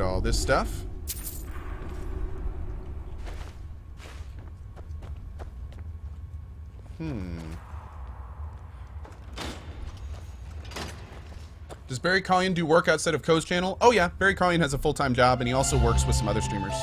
at all this stuff. Does Barry Collian do work outside of Co's channel? Oh yeah, Barry Collian has a full-time job and he also works with some other streamers.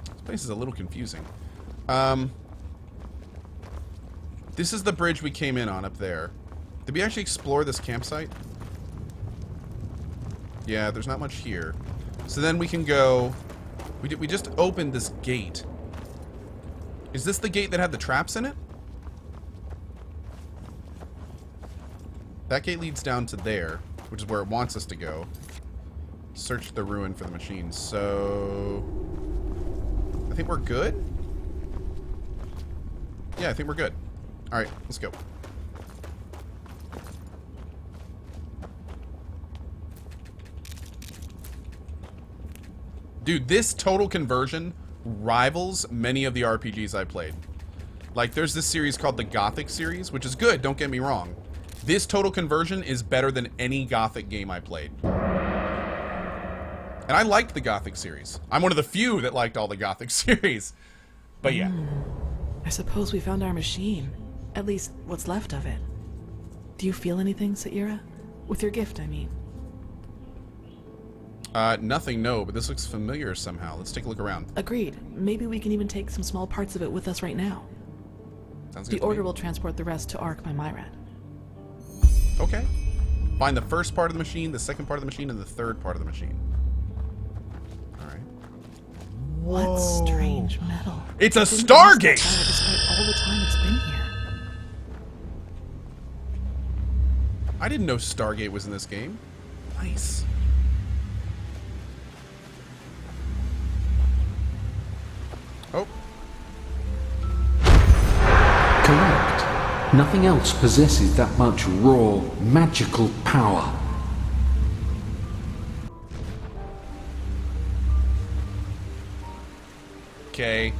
This place is a little confusing. This is the bridge we came in on up there. Did we actually explore this campsite? Yeah, there's not much here. So then we can go... We just opened this gate. Is this the gate that had the traps in it? That gate leads down to there, which is where it wants us to go. Search the ruin for the machine. So... I think we're good? Yeah, I think we're good. Alright, let's go. Dude, this total conversion rivals many of the RPGs I played. Like, there's this series called the Gothic series, which is good, don't get me wrong. This total conversion is better than any Gothic game I played. And I liked the Gothic series. I'm one of the few that liked all the Gothic series. But yeah. I suppose we found our machine. At least, what's left of it. Do you feel anything, Saira? With your gift, I mean. Nothing, no, but this looks familiar somehow. Let's take a look around. Agreed. Maybe we can even take some small parts of it with us right now. Sounds good. The Order will transport the rest to Ark by Myrad. Okay. Find the first part of the machine, the second part of the machine, and the third part of the machine. Alright. What strange metal. It's a Stargate! Despite all the time it's been here. I didn't know Stargate was in this game. Nice. Oh. Correct. Nothing else possesses that much raw, magical power. Okay.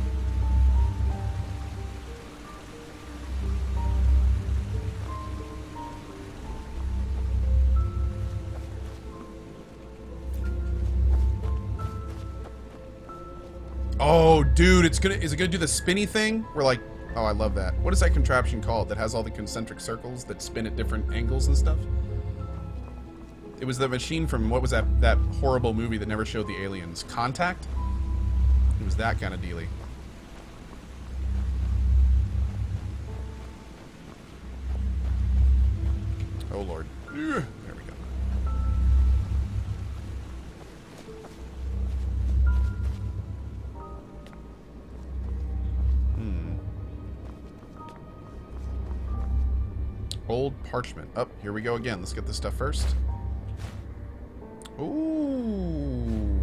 Oh, dude, is it gonna do the spinny thing? We're like, oh, I love that. What is that contraption called that has all the concentric circles that spin at different angles and stuff? It was the machine from, what was that horrible movie that never showed the aliens? Contact? It was that kind of dealy. Oh, Lord. There we go. Old parchment. Oh, here we go again. Let's get this stuff first. Ooh.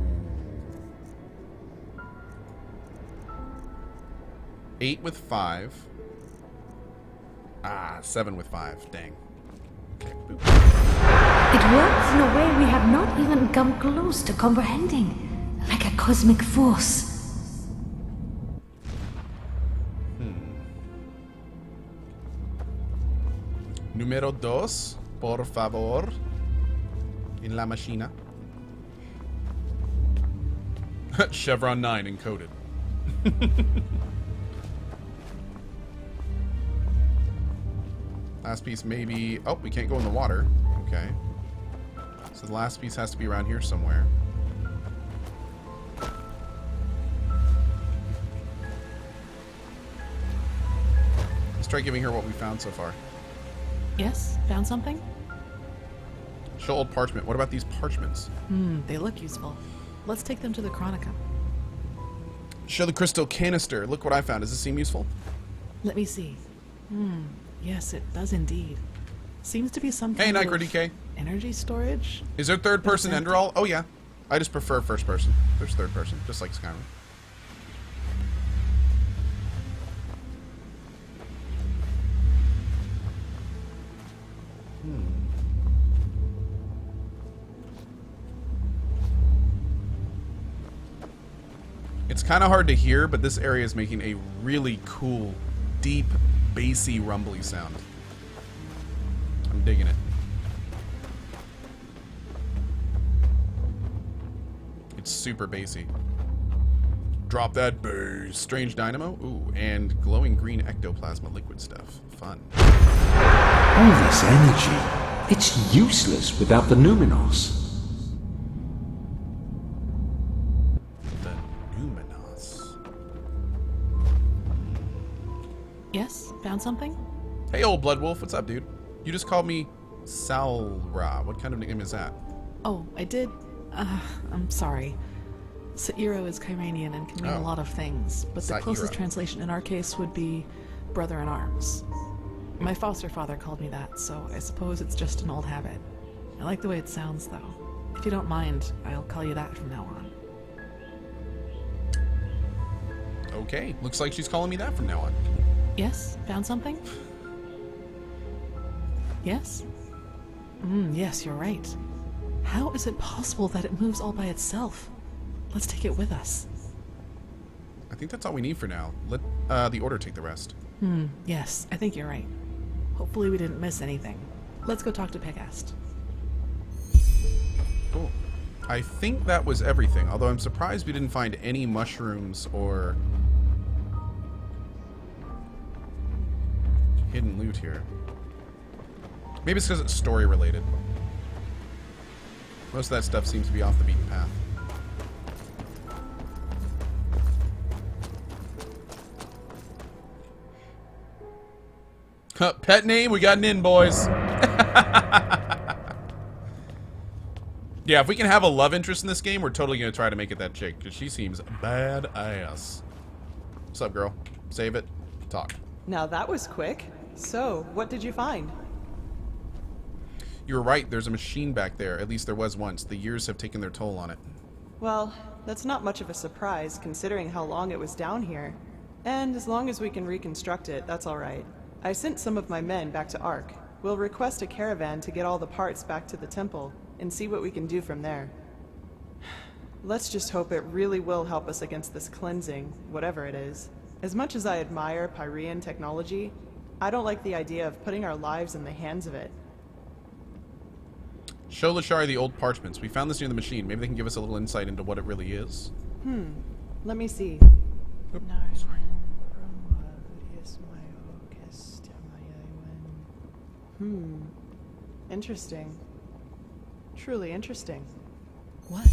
8 with 5. Ah, 7 with 5. Dang. Okay, boop. It works in a way we have not even come close to comprehending. Like a cosmic force. Número 2, por favor. En la máquina. Chevron 9 encoded. Last piece maybe... Oh, we can't go in the water. Okay. So the last piece has to be around here somewhere. Let's try giving her what we found so far. Yes? Found something? Show old parchment. What about these parchments? They look useful. Let's take them to the Chronicum. Show the crystal canister. Look what I found. Does this seem useful? Let me see. Yes, it does indeed. Seems to be some Hey, kind Nycro of DK. energy storage. Is there third person Empty. Enderal? Oh, yeah. I just prefer first person. There's third person, just like Skyrim. It's kind of hard to hear, but this area is making a really cool, deep, bassy, rumbly sound. I'm digging it. It's super bassy. Drop that bass. Strange dynamo. Ooh, and glowing green ectoplasma liquid stuff. Fun. All this energy, it's useless without the Numinos. The Numinos. Yes? Found something? Hey, old blood wolf. What's up, dude? You just called me Salra. What kind of nickname is that? Oh, I did. I'm sorry. Sa'iro is Kyranian and can mean a lot of things, but the closest translation in our case would be brother in arms. My foster father called me that, so I suppose it's just an old habit. I like the way it sounds, though. If you don't mind, I'll call you that from now on. Okay, looks like she's calling me that from now on. Yes? Found something? Yes? Yes, you're right. How is it possible that it moves all by itself? Let's take it with us. I think that's all we need for now. Let the order take the rest. Yes, I think you're right. Hopefully we didn't miss anything. Let's go talk to Pegast. Cool. I think that was everything, although I'm surprised we didn't find any mushrooms or hidden loot here. Maybe it's because it's story related. Most of that stuff seems to be off the beaten path. Pet name? We got an in, boys. Yeah, if we can have a love interest in this game, we're totally going to try to make it that chick, because she seems badass. What's up, girl? Save it. Talk. Now that was quick. So, what did you find? You were right, there's a machine back there. At least there was once. The years have taken their toll on it. Well, that's not much of a surprise, considering how long it was down here. And as long as we can reconstruct it, that's alright. I sent some of my men back to Ark. We'll request a caravan to get all the parts back to the temple, and see what we can do from there. Let's just hope it really will help us against this cleansing, whatever it is. As much as I admire Pyrean technology, I don't like the idea of putting our lives in the hands of it. Show Lashari the old parchments. We found this near the machine. Maybe they can give us a little insight into what it really is. Let me see. Oop, sorry. Interesting. Truly interesting. What?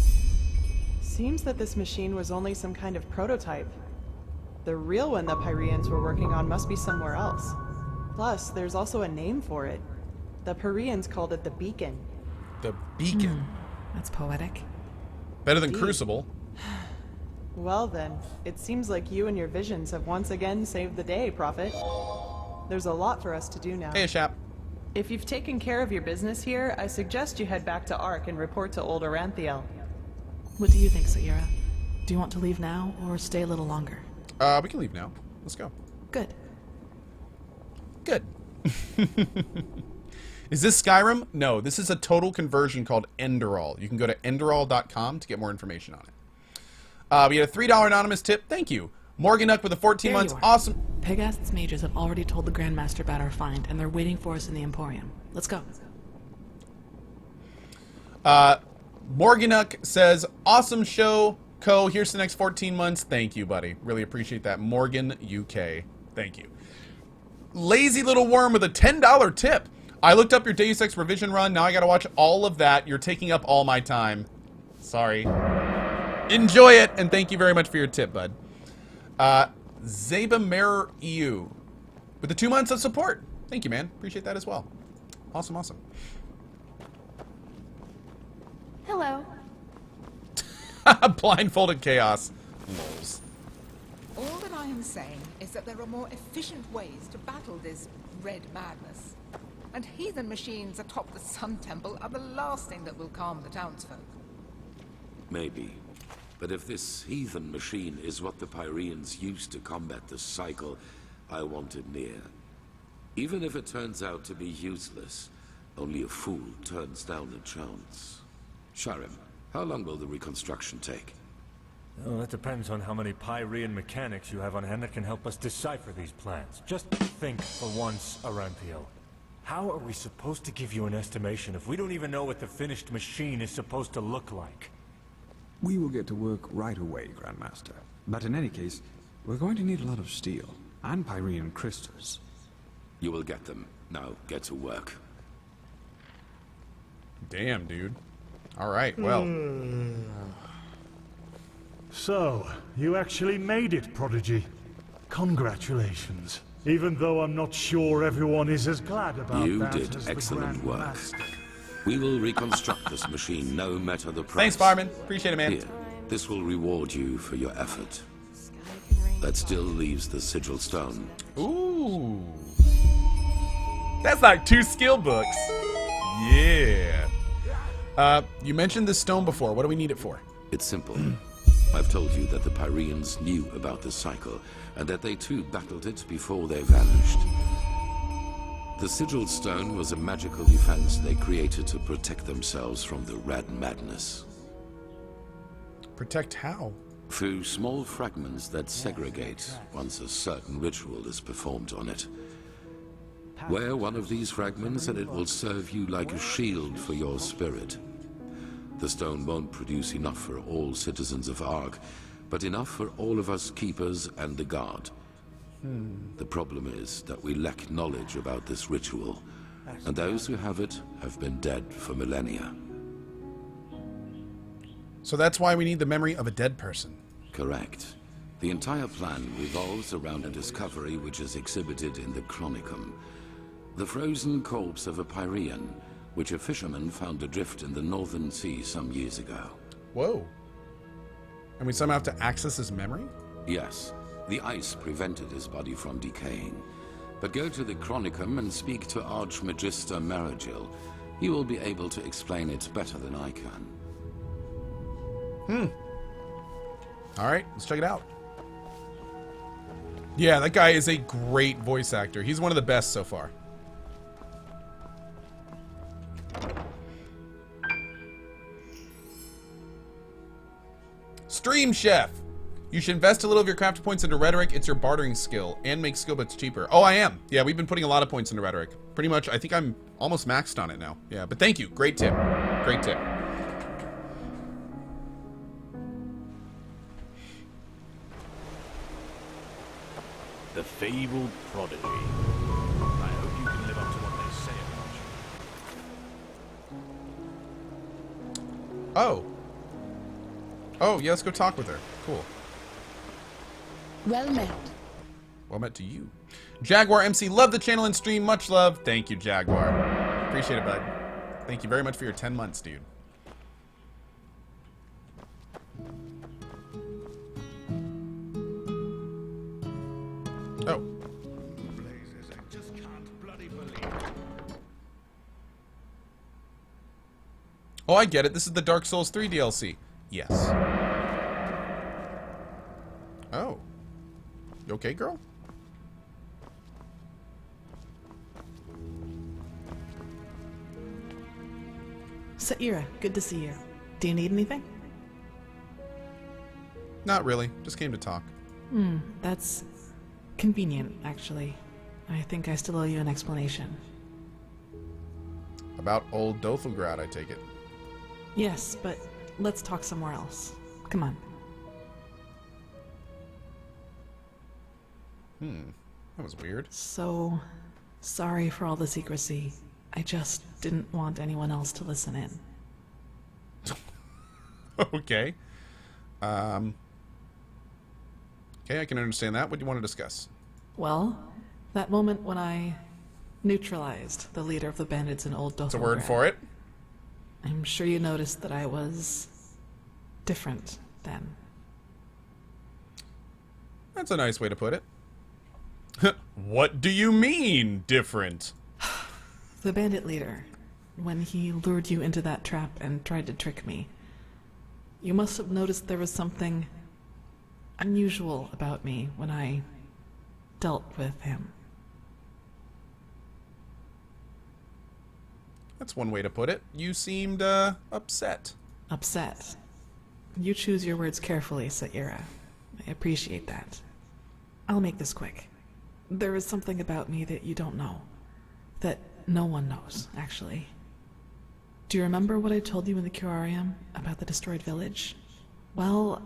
Seems that this machine was only some kind of prototype. The real one the Pyreans were working on must be somewhere else. Plus, there's also a name for it. The Pyreans called it the Beacon. The Beacon. That's poetic. Better than Crucible. Well then, it seems like you and your visions have once again saved the day, Prophet. There's a lot for us to do now. Hey, Shap. If you've taken care of your business here, I suggest you head back to Ark and report to old Aranthiel. What do you think, Sa'ira? Do you want to leave now or stay a little longer? We can leave now. Let's go. Good. Good. Is this Skyrim? No, this is a total conversion called Enderal. You can go to enderal.com to get more information on it. We had a $3 anonymous tip. Thank you. Morganuck with the 14 months. Awesome. Pegast's mages have already told the Grandmaster about our find, and they're waiting for us in the Emporium. Let's go. Morganuck says, awesome show, Co. Here's the next 14 months. Thank you, buddy. Really appreciate that. Morgan, UK. Thank you. Lazy Little Worm with a $10 tip. I looked up your Deus Ex revision run. Now I gotta watch all of that. You're taking up all my time. Sorry. Enjoy it, and thank you very much for your tip, bud. Zabamer EU with the 2 months of support. Thank you, man. Appreciate that as well. Awesome, awesome. Hello. Blindfolded chaos. Lols. All that I am saying is that there are more efficient ways to battle this red madness. And heathen machines atop the Sun Temple are the last thing that will calm the townsfolk. Maybe. But if this heathen machine is what the Pyreans used to combat the cycle, I want it near. Even if it turns out to be useless, only a fool turns down a chance. Skyrim, how long will the reconstruction take? Well, that depends on how many Pyrean mechanics you have on hand that can help us decipher these plans. Just think for once, Arampio. How are we supposed to give you an estimation if we don't even know what the finished machine is supposed to look like? We will get to work right away, Grandmaster. But in any case, we're going to need a lot of steel and Pyrean crystals. You will get them. Now, get to work. Damn, dude. All right, well. So, you actually made it, Prodigy. Congratulations. Even though I'm not sure everyone is as glad about You that did as the excellent work. Grandmaster. We will reconstruct this machine no matter the price. Thanks, Fireman. Appreciate it, man. Here, this will reward you for your effort. That still leaves the sigil stone. Ooh. That's like 2 skill books. Yeah. You mentioned this stone before. What do we need it for? It's simple. I've told you that the Pyreans knew about the cycle, and that they too battled it before they vanished. The sigil stone was a magical defense they created to protect themselves from the Red Madness. Protect how? Through small fragments that segregate once a certain ritual is performed on it. Wear one of these fragments and it will serve you like a shield for your spirit. The stone won't produce enough for all citizens of Ark, but enough for all of us keepers and the guard. The problem is that we lack knowledge about this ritual, and those who have it have been dead for millennia. So that's why we need the memory of a dead person. Correct. The entire plan revolves around a discovery which is exhibited in the Chronicum. The frozen corpse of a Pyrean, which a fisherman found adrift in the Northern Sea some years ago. Whoa. And we somehow have to access his memory? Yes. The ice prevented his body from decaying. But go to the Chronicum and speak to Archmagister Maragil. He will be able to explain it better than I can. Alright, let's check it out. Yeah, that guy is a great voice actor. He's one of the best so far. Stream Chef! You should invest a little of your craft points into rhetoric. It's your bartering skill and makes skill bits cheaper. Oh, I am. Yeah, we've been putting a lot of points into rhetoric. Pretty much, I think I'm almost maxed on it now. Yeah, but thank you. Great tip. Great tip. The fabled prodigy. I hope you can live up to what they say about you. Oh. Oh, yeah, let's go talk with her. Cool. Well met. Well met to you. Jaguar MC, love the channel and stream. Much love. Thank you, Jaguar. Appreciate it, bud. Thank you very much for your 10 months, dude. Oh. Blazes, I just can't bloody believe it. Oh, I get it. This is the Dark Souls 3 DLC. Yes. Oh. You okay, girl? Saira, good to see you. Do you need anything? Not really. Just came to talk. That's convenient, actually. I think I still owe you an explanation. About old Dothelgrad, I take it. Yes, but let's talk somewhere else. Come on. That was weird. So, sorry for all the secrecy. I just didn't want anyone else to listen in. Okay. Okay, I can understand that. What do you want to discuss? Well, that moment when I neutralized the leader of the bandits in Old Dothelgrad. That's a word for it. I'm sure you noticed that I was different then. That's a nice way to put it. What do you mean, different? The bandit leader, when he lured you into that trap and tried to trick me, you must have noticed there was something unusual about me when I dealt with him. That's one way to put it. You seemed, upset. Upset? You choose your words carefully, Saira. I appreciate that. I'll make this quick. There is something about me that you don't know. That no one knows, actually. Do you remember what I told you in the curarium about the destroyed village? Well,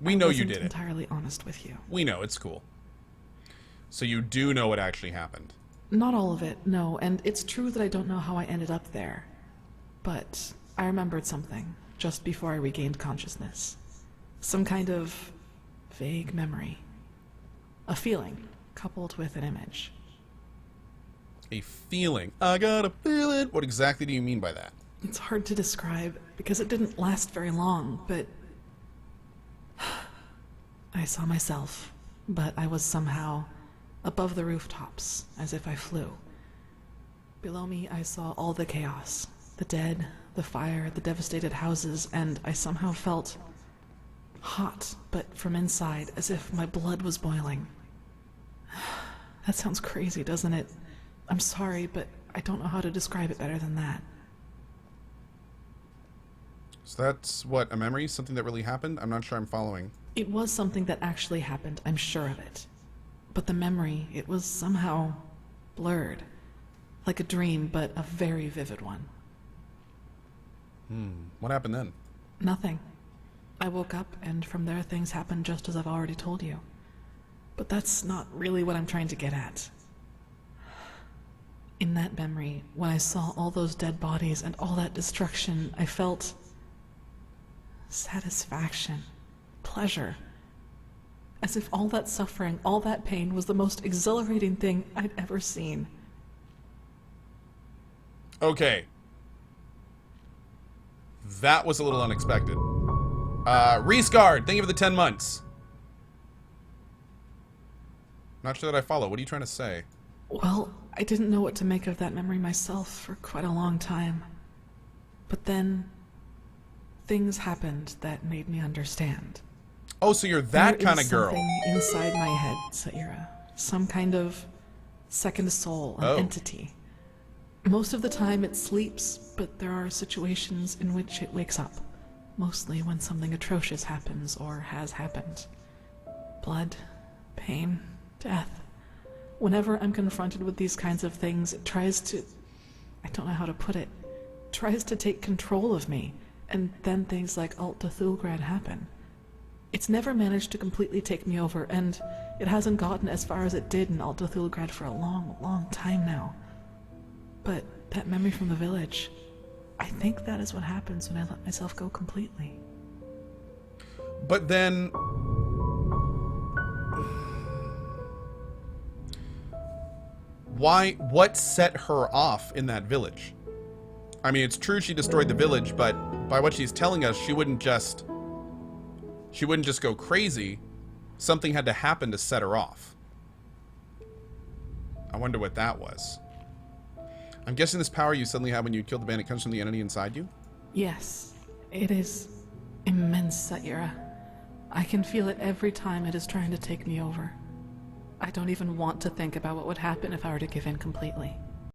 We know I you wasn't did it. entirely honest with you. We know, it's cool. So you do know what actually happened. Not all of it, no, and it's true that I don't know how I ended up there. But I remembered something just before I regained consciousness. Some kind of vague memory. A feeling coupled with an image. A feeling. I got a feeling. What exactly do you mean by that? It's hard to describe because it didn't last very long, but I saw myself, but I was somehow above the rooftops, as if I flew. Below me, I saw all the chaos, the dead, the fire, the devastated houses, and I somehow felt hot, but from inside, as if my blood was boiling. That sounds crazy, doesn't it? I'm sorry, but I don't know how to describe it better than that. So that's what, a memory? Something that really happened? I'm not sure I'm following. It was something that actually happened, I'm sure of it. But the memory, it was somehow blurred. Like a dream, but a very vivid one. What happened then? Nothing. I woke up, and from there things happened just as I've already told you. But that's not really what I'm trying to get at. In that memory, when I saw all those dead bodies and all that destruction, I felt satisfaction, pleasure. As if all that suffering, all that pain was the most exhilarating thing I'd ever seen. Okay. That was a little unexpected. Rescard, thank you for the 10 months. Not sure that I follow. What are you trying to say? Well, I didn't know what to make of that memory myself for quite a long time. But then, things happened that made me understand. Oh, so you're that kind of girl. There is something inside my head, Saira. Some kind of second soul, an entity. Most of the time it sleeps, but there are situations in which it wakes up. Mostly when something atrocious happens or has happened. Blood, pain, death. Whenever I'm confronted with these kinds of things, it tries to... I don't know how to put it. Tries to take control of me, and then things like Alt Cthulgrad happen. It's never managed to completely take me over, and it hasn't gotten as far as it did in Alt Cthulgrad for a long, long time now. But that memory from the village, I think that is what happens when I let myself go completely. But then... what set her off in that village? I mean, it's true she destroyed the village, but by what she's telling us, she wouldn't just go crazy. Something had to happen to set her off. I wonder what that was. I'm guessing this power you suddenly have when you kill the bandit comes from the entity inside you? Yes, it is immense, Saira. I can feel it every time it is trying to take me over. I don't even want to think about what would happen if I were to give in completely.